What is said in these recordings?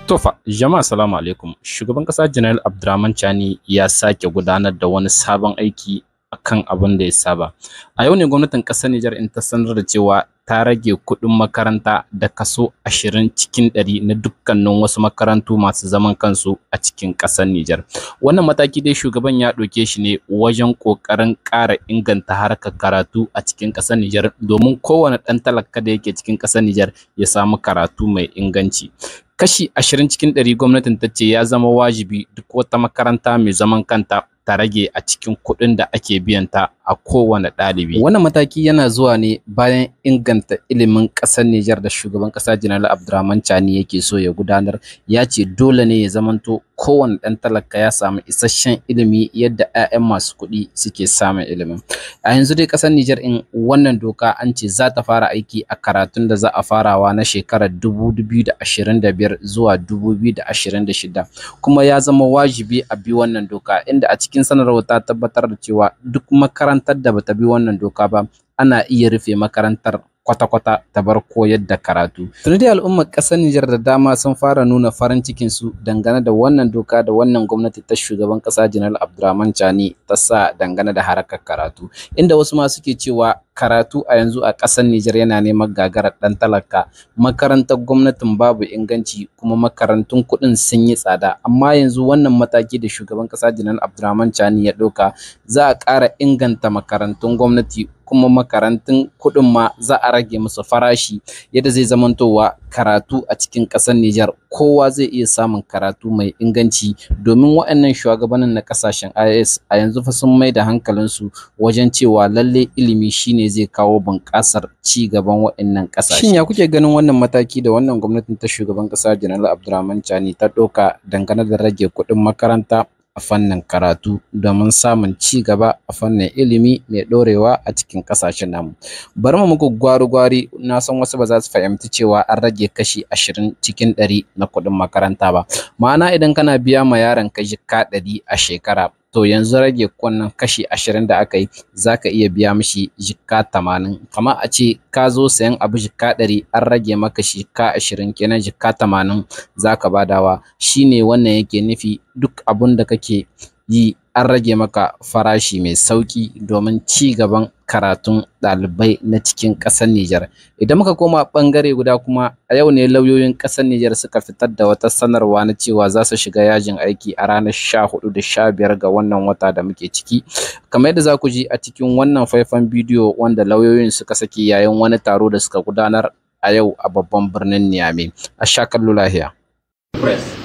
Tofa, jama'a salamu alaikum. Shugaban ƙasa Janar Abdurrahman Chani ya sake gudanar da wani sabon aiki akan abin da ya saba. A yau ne gwamnatin ƙasar Nijar in ta sanar da cewa ta rage kuɗin makaranta da kaso 20 cikin 100 na dukkanin wasu makarantu masu zaman kansu a cikin ƙasar Nijar. Wannan mataki dai shugaban ya ɗauke shi ne wajen ƙoƙarin ƙara inganta harkar karatu a cikin ƙasar Nijar domin kowane ɗan talaka da yake cikin ƙasar Nijar ya samu karatu mai inganci. Kashi 20 cikin 100 gwamnatin ta ce ya zama wajibi duk wata makaranta mai zaman kanta ta rage a cikin kuɗin da ake biyanta a kowane ɗalibi. Wannan mataki yana zuwa ne bayan inganta ilimin ƙasar Nijar da shugaban ƙasa Janar Abdurrahman Chani yake so ya gudanar. Ya ce dole ne ya zamanto kowane ɗan talaka ya samu isasshen ilimi yadda 'ya'yan masu kuɗi suke samun ilimin. A yanzu dai ƙasar Nijar in wannan doka an ce za ta fara aiki a karatun da za a farawa na shekarar 2025 zuwa 2026, kuma ya zama wajibi a bi wannan doka, inda a cikin sanarwar ta tabbatar da cewa duk makarantar da bata bi wannan doka ba ana iya rufe makarantar kwata-kwata ta bar koyar da karatu. Tuni dai al'ummar ƙasar Nijar da dama sun fara nuna farin cikin su dangane da wannan doka da wannan gwamnati ta shugaban ƙasa Janar Abdurrahman Chani ta sa dangane da harkar karatu, inda wasu ma suke cewa karatu a yanzu a ƙasar Nijar yana neman gagarar ɗan talaka. Makarantar gwamnatin babu inganci kuma makarantun kuɗin sun yi tsada, amma yanzu wannan mataki da shugaban ƙasa Janar Abdurrahman Chani ya ɗauka za a ƙara inganta makarantun gwamnati, kuma makarantun kuɗin ma za a rage musu farashi yadda zai zamantowa karatu a cikin ƙasar Nijar kowa zai iya samun karatu mai inganci, domin waɗannan shugabannin na ƙasashen IAS a yanzu fa sun mai da hankalinsu wajen cewa lalle ilimi shine zai kawo bunƙasar ci gaban waɗannan ƙasashe. Shin ya kuke ganin wannan mataki da wannan gwamnatin ta shugaban ƙasa Janar Abdurrahman Chani ta ɗauka dangane da rage kuɗin makaranta a fannin karatu domin samun ci gaba a fannin ilimi mai ɗorewa a cikin ƙasashen namu? Bari mu muku gwari-gwari, na san wasu ba za su fahimci cewa an rage kashi 20 cikin 100 na kuɗin makaranta ba. Ma'ana idan kana biya ma yaron ka jikka 100 a shekara, to yanzu rage wannan kashi 20 da aka yi za ka iya biya mishi jikka 80. Kamar a ce ka zo sayan abu jikka 100 an rage maka jikka 20, kenan jikka 80 za ka badawa. Shine wannan yake nufi duk abun da kake yi an rage maka farashi mai sauki domin ci gaban karatun ɗalibai na cikin ƙasar Nijar. Idan muka koma ɓangare guda kuma, a yau ne lauyoyin ƙasar Nijar suka fitar da wata sanarwa na cewa za su shiga yajin aiki a ranar 14 da 15 ga wannan wata da muke ciki. Kamar yadda za ku ji a cikin wannan faifan bidiyo wanda lauyoyin suka saki yayin wani taro da suka gudanar a yau a babban birnin Niamey. A sha kallo lahiya.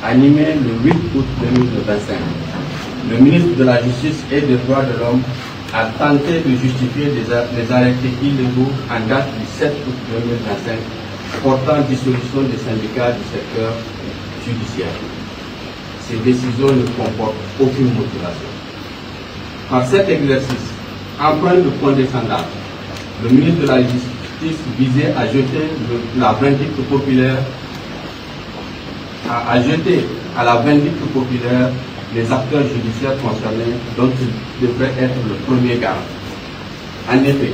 Animé le 8 août 2025. Le ministre de la Justice et des Droits de l'Homme a tenté de justifier les arrêtés illégaux en date du 7 août 2025 portant dissolution des syndicats du secteur judiciaire. Ces décisions ne comportent aucune motivation. Par cet exercice, empreint de condescendance, le ministre de la Justice visait à jeter la vindicte populaire, à jeter à la vindicte populaire les acteurs judiciaires concernés dont il devrait être le premier garant. En effet,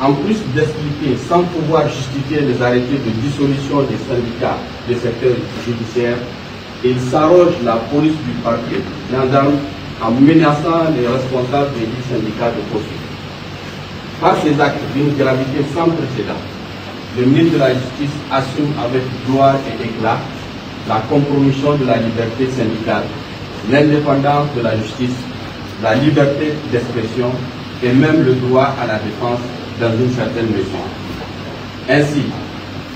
en plus d'expliquer sans pouvoir justifier les arrêtés de dissolution des syndicats des secteurs judiciaires, il s'arroge la police du parquet gendarme en menaçant les responsables des 10 syndicats de poursuite. Par ces actes d'une gravité sans précédent, le ministre de la Justice assume avec gloire et éclat la compromission de la liberté syndicale, l'indépendance de la justice, la liberté d'expression et même le droit à la défense dans une certaine mesure. Ainsi,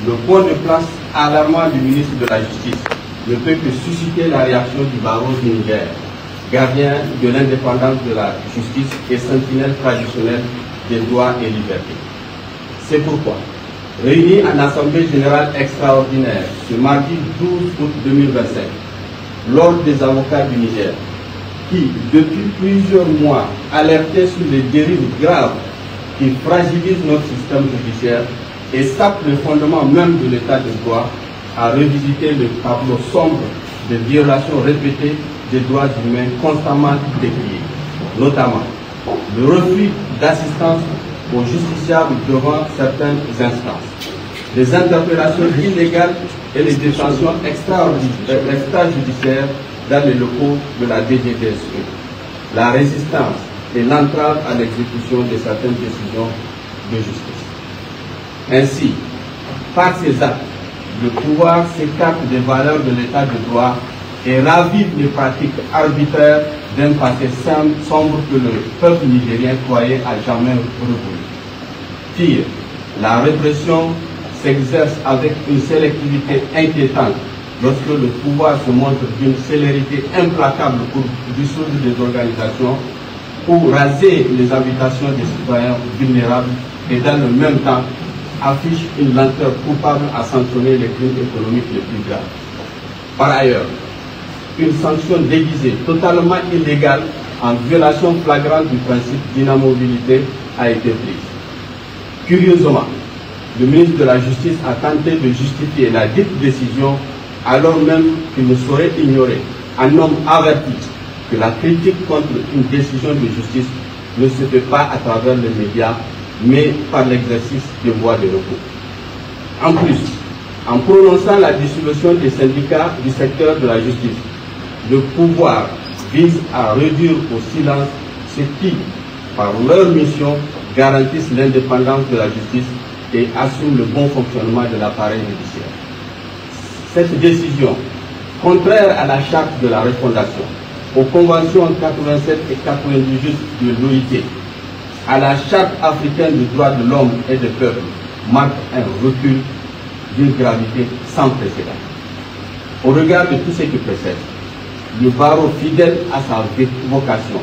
le point de place alarmant du ministre de la Justice ne peut que susciter la réaction du barreau du Niger, gardien de l'indépendance de la justice et sentinelle traditionnelle des droits et libertés. C'est pourquoi, réunis en Assemblée générale extraordinaire ce mardi 12 août 2025, l'Ordre des avocats du Niger, qui, depuis plusieurs mois, alertait sur les dérives graves qui fragilisent notre système judiciaire et sapent le fondement même de l'état de droit, a revisité le tableau sombre de violations répétées des droits humains constamment décriés, notamment le refus d'assistance aux justiciables devant certaines instances, les interpellations illégales et les détentions extrajudiciaires dans les locaux de la DGDSE, la résistance et l'entrave à l'exécution de certaines décisions de justice. Ainsi, par ces actes, le pouvoir s'écarte des valeurs de l'état de droit et ravive les pratiques arbitraires d'un passé sombre que le peuple nigérien croyait à jamais révolu. Pire, la répression s'exerce avec une sélectivité inquiétante lorsque le pouvoir se montre d'une célérité implacable pour dissoudre des organisations ou raser les habitations des citoyens vulnérables et dans le même temps affiche une lenteur coupable à sanctionner les crimes économiques les plus graves. Par ailleurs, une sanction déguisée, totalement illégale, en violation flagrante du principe d'inamovibilité a été prise. Curieusement, le ministre de la Justice a tenté de justifier la dite décision alors même qu'il ne saurait ignorer, un homme averti, que la critique contre une décision de justice ne se fait pas à travers les médias, mais par l'exercice des voies de recours. En plus, en prononçant la dissolution des syndicats du secteur de la justice, le pouvoir vise à réduire au silence ceux qui, par leur mission, garantissent l'indépendance de la justice et assument le bon fonctionnement de l'appareil judiciaire. Cette décision, contraire à la charte de la refondation, aux conventions 87 et 98 de l'OIT, à la charte africaine des droits de l'homme et des peuples, marque un recul d'une gravité sans précédent. Au regard de tout ce qui précède, le barreau, fidèle à sa vocation,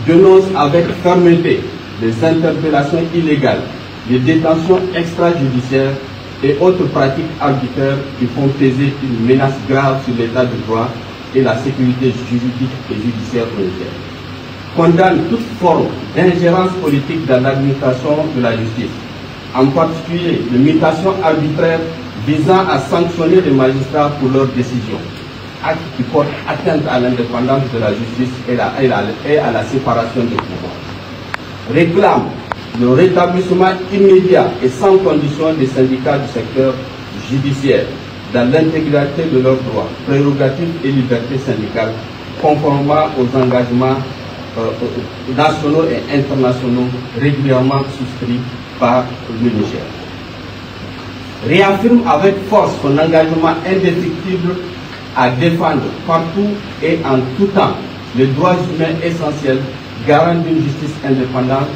dénonce avec fermeté les interpellations illégales, les détentions extrajudiciaires et autres pratiques arbitraires qui font peser une menace grave sur l'état de droit et la sécurité juridique et judiciaire au Niger. Condamne toute forme d'ingérence politique dans l'administration de la justice, en particulier les mutations arbitraires visant à sanctionner les magistrats pour leurs décisions, actes qui portent atteinte à l'indépendance de la justice et à la séparation des pouvoirs. Réclame le rétablissement immédiat et sans condition des syndicats du secteur judiciaire dans l'intégralité de leurs droits, prérogatives et libertés syndicales, conformément aux engagements nationaux et internationaux régulièrement souscrits par le Niger. Réaffirme avec force son engagement indéfectible à défendre partout et en tout temps les droits humains essentiels, garant d'une justice indépendante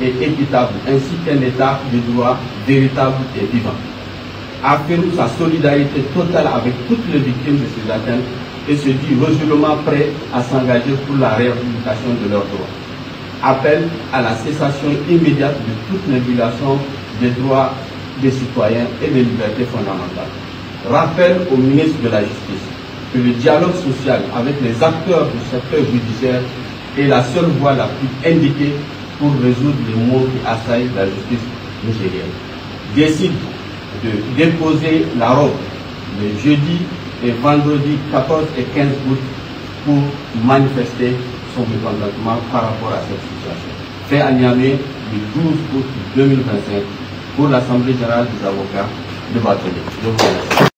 et équitable, ainsi qu'un état de droit véritable et vivant. Affirme sa solidarité totale avec toutes les victimes de ces atteintes et se dit résolument prêt à s'engager pour la réhabilitation de leurs droits. Appelle à la cessation immédiate de toute violation des droits des citoyens et des libertés fondamentales. Rappelle au ministre de la Justice que le dialogue social avec les acteurs du secteur judiciaire est la seule voie la plus indiquée pour résoudre les maux qui assaillent la justice nigérienne. Décide de déposer la robe le jeudi et vendredi 14 et 15 août pour manifester son mécontentement par rapport à cette situation. Fait à Niamey le 12 août 2025 pour l'Assemblée générale des avocats de Bâtonnier. Je vous remercie.